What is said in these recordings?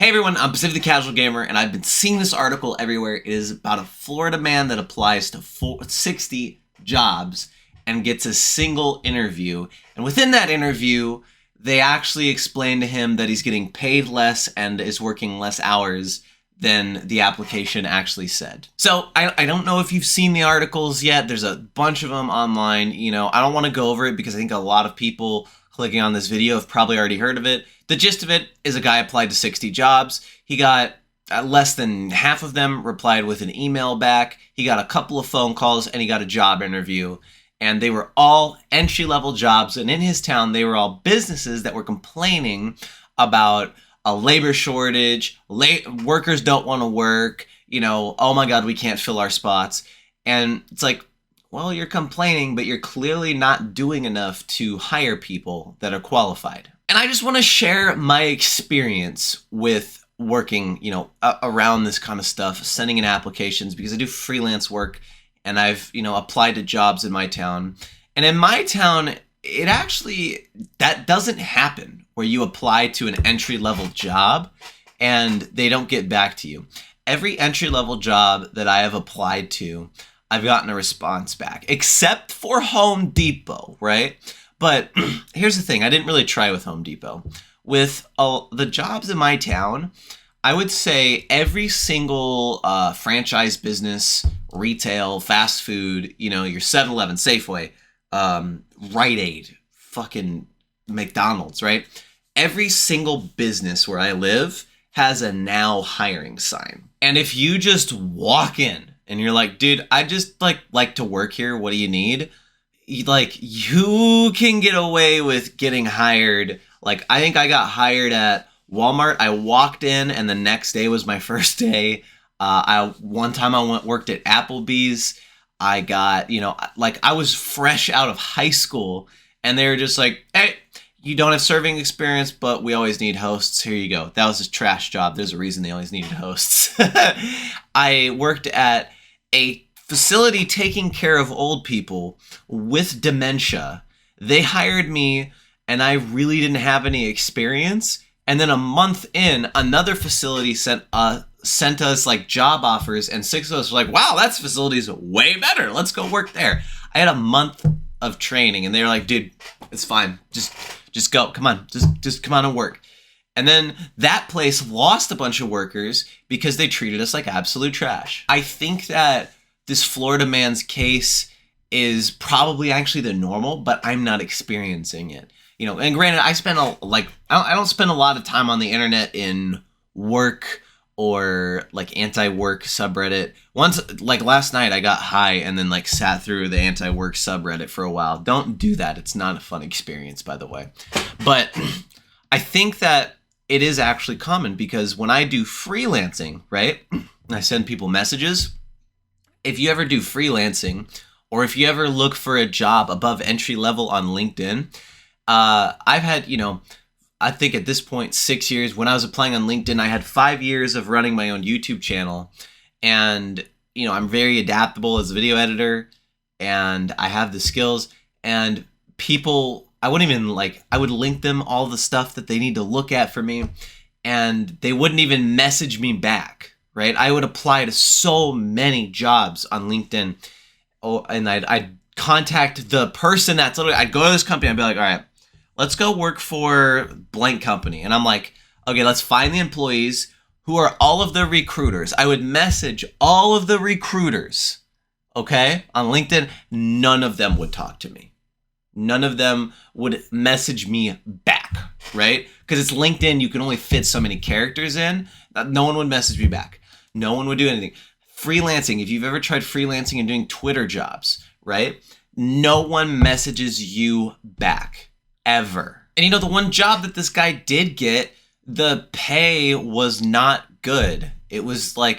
Hey everyone, I'm Pacific the Casual Gamer, and I've been seeing this article everywhere. It is about a Florida man that applies to 60 jobs and gets a single interview. And within that interview, they actually explain to him that he's getting paid less and is working less hours than the application actually said. So I don't know if you've seen the articles yet. There's a bunch of them online. I don't want to go over it because I think a lot of people clicking on this video have probably already heard of it. The gist of it is a guy applied to 60 jobs. He got less than half of them replied with an email back. He got a couple of phone calls and he got a job interview. And they were all entry-level jobs. And in his town, they were all businesses that were complaining about a labor shortage. Workers don't want to work. Oh my God, we can't fill our spots. And it's like, well, you're complaining, but you're clearly not doing enough to hire people that are qualified. And I just want to share my experience with working, around this kind of stuff, sending in applications, because I do freelance work and I've, applied to jobs in my town. And in my town, that doesn't happen where you apply to an entry-level job and they don't get back to you. Every entry-level job that I have applied to, I've gotten a response back, except for Home Depot, right? But here's the thing. I didn't really try with Home Depot. With the jobs in my town, I would say every single franchise business, retail, fast food, your 7-Eleven, Safeway, Rite Aid, fucking McDonald's, right? Every single business where I live has a now hiring sign. And if you just walk in and you're like, dude, I just like to work here. What do you need? You can get away with getting hired. I think I got hired at Walmart. I walked in and the next day was my first day. One time I worked at Applebee's. I got, I was fresh out of high school and they were just like, hey, you don't have serving experience, but we always need hosts. Here you go. That was a trash job. There's a reason they always needed hosts. I worked at a facility taking care of old people with dementia. They hired me and I really didn't have any experience. And then a month in, another facility sent us job offers, and 6 of us were like, wow, that facility's way better. Let's go work there. I had a month of training and they were like, dude, it's fine. Just go. Come on. Just come on and work. And then that place lost a bunch of workers because they treated us like absolute trash. I think that this Florida man's case is probably actually the normal, but I'm not experiencing it. And granted, I don't spend a lot of time on the internet in work or anti-work subreddit. Once, last night, I got high and then sat through the anti-work subreddit for a while. Don't do that. It's not a fun experience, by the way. But I think that it is actually common because when I do freelancing, right, I send people messages. If you ever do freelancing or if you ever look for a job above entry level on LinkedIn, I've had, I think at this point, 6 years. When I was applying on LinkedIn, I had 5 years of running my own YouTube channel. And, I'm very adaptable as a video editor and I have the skills. And people, I would link them all the stuff that they need to look at for me. And they wouldn't even message me back. Right, I would apply to so many jobs on LinkedIn, and I'd contact the person that's literally. I'd go to this company. I'd be like, all right, let's go work for blank company, and I'm like, okay, let's find the employees who are all of the recruiters. I would message all of the recruiters, okay, on LinkedIn. None of them would talk to me. None of them would message me back, right? Because it's LinkedIn, you can only fit so many characters in. No one would message me back. No one would do anything. Freelancing, if you've ever tried freelancing and doing Twitter jobs, right? No one messages you back, ever. And the one job that this guy did get, the pay was not good. It was I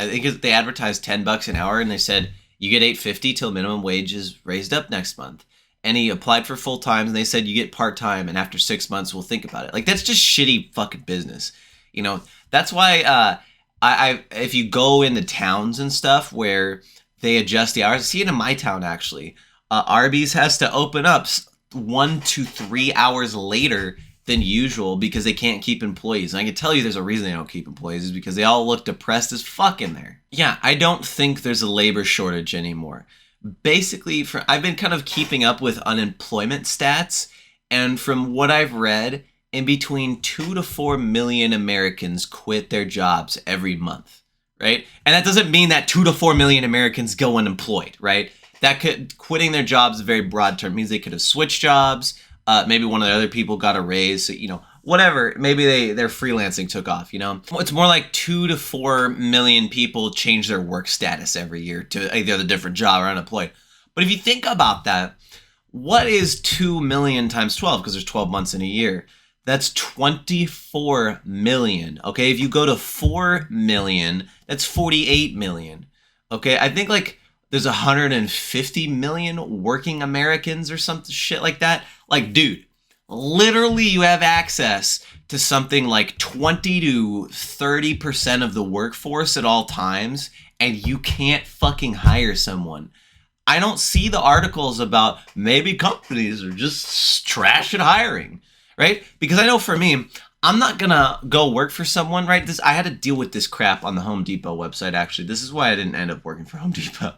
think they advertised $10 an hour and they said, you get $8.50 till minimum wage is raised up next month. And he applied for full time and they said, you get part time and after 6 months, we'll think about it. That's just shitty fucking business. That's why, if you go into towns and stuff where they adjust the hours, I see it in my town actually. Arby's has to open up 1 to 3 hours later than usual because they can't keep employees. And I can tell you there's a reason they don't keep employees, is because they all look depressed as fuck in there. Yeah, I don't think there's a labor shortage anymore. Basically, I've been kind of keeping up with unemployment stats, and from what I've read, in between 2 to 4 million Americans quit their jobs every month, right? And that doesn't mean that 2 to 4 million Americans go unemployed, right? Quitting their jobs is a very broad term. It means they could have switched jobs. Maybe one of the other people got a raise, so, whatever. Maybe their freelancing took off, It's more like 2 to 4 million people change their work status every year to either a different job or unemployed. But if you think about that, what is 2 million times 12? Because there's 12 months in a year. That's 24 million. Okay, if you go to 4 million, that's 48 million. Okay, I think there's 150 million working Americans or some shit like that. Dude, literally you have access to something like 20 to 30% of the workforce at all times, and you can't fucking hire someone. I don't see the articles about maybe companies are just trash at hiring, right? Because I know for me, I'm not gonna go work for someone, right? I had to deal with this crap on the Home Depot website, actually. This is why I didn't end up working for Home Depot.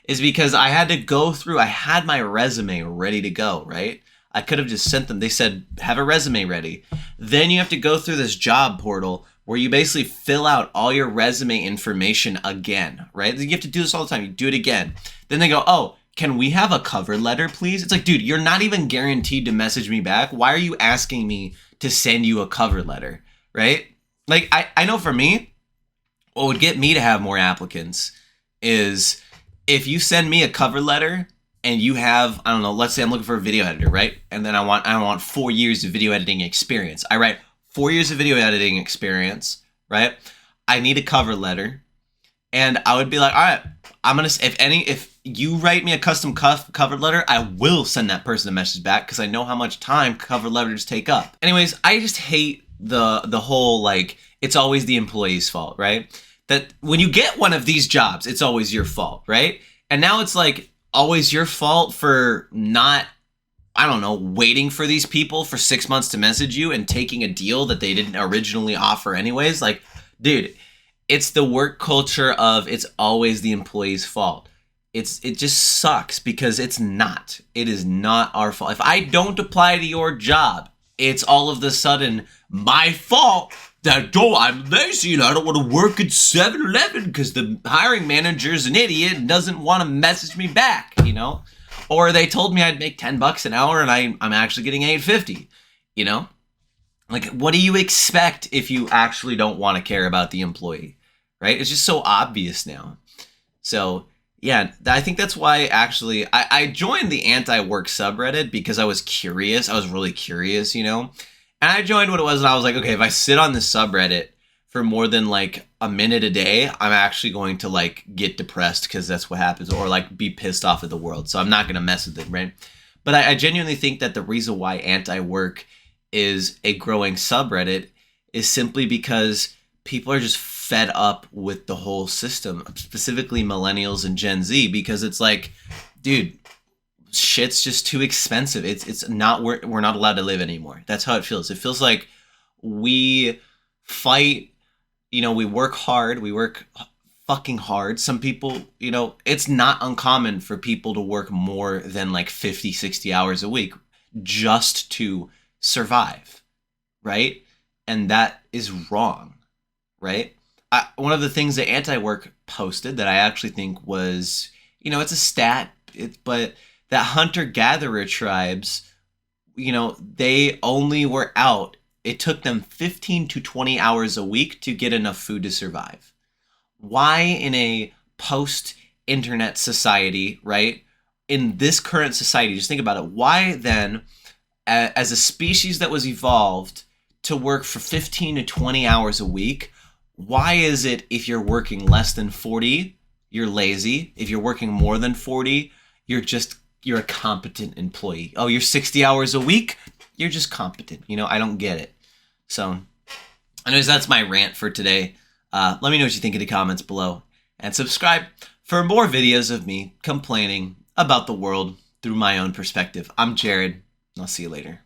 Is because I had to go through, I had my resume ready to go, right? I could have just sent them. They said, have a resume ready. Then you have to go through this job portal where you basically fill out all your resume information again, right? You have to do this all the time. You do it again. Then they go, oh, can we have a cover letter, please? It's like, dude, you're not even guaranteed to message me back. Why are you asking me to send you a cover letter, right? I know for me, what would get me to have more applicants is if you send me a cover letter and you have, I don't know, let's say I'm looking for a video editor, right? And then I want 4 years of video editing experience. I write 4 years of video editing experience, right? I need a cover letter. And I would be like, all right, if you write me a custom cover letter, I will send that person a message back because I know how much time cover letters take up. Anyways, I just hate the whole, it's always the employee's fault, right? That when you get one of these jobs, it's always your fault, right? And now it's always your fault for not, I don't know, waiting for these people for 6 months to message you and taking a deal that they didn't originally offer anyways. Dude, it's the work culture of it's always the employee's fault. It just sucks because it's not. It is not our fault. If I don't apply to your job, it's all of a sudden my fault that, I'm lazy and I don't want to work at 7-Eleven because the hiring manager's an idiot and doesn't want to message me back, Or they told me I'd make $10 an hour and I'm actually getting $8.50, What do you expect if you actually don't want to care about the employee, right? It's just so obvious now. So, yeah, I think that's why actually I joined the anti-work subreddit because I was curious. I was really curious, And I joined what it was and I was like, okay, if I sit on this subreddit for more than a minute a day, I'm actually going to get depressed because that's what happens, or be pissed off at the world. So I'm not going to mess with it, right? But I genuinely think that the reason why anti-work is a growing subreddit is simply because people are just fed up with the whole system, specifically millennials and Gen Z, because it's dude, shit's just too expensive. It's not, we're not allowed to live anymore. That's how it feels. It feels like we fight, we work hard, we work fucking hard. Some people, it's not uncommon for people to work more than 50, 60 hours a week just to survive, right? And that is wrong, right? One of the things that anti-work posted that I actually think was, it's a stat, but that hunter-gatherer tribes, they only were out. It took them 15 to 20 hours a week to get enough food to survive. Why in a post-internet society, right? In this current society, just think about it. Why then, as a species that was evolved to work for 15 to 20 hours a week, why is it if you're working less than 40, you're lazy? If you're working more than 40, you're a competent employee. Oh, you're 60 hours a week? You're just competent. I don't get it. So, anyways, that's my rant for today. Let me know what you think in the comments below. And subscribe for more videos of me complaining about the world through my own perspective. I'm Jared. I'll see you later.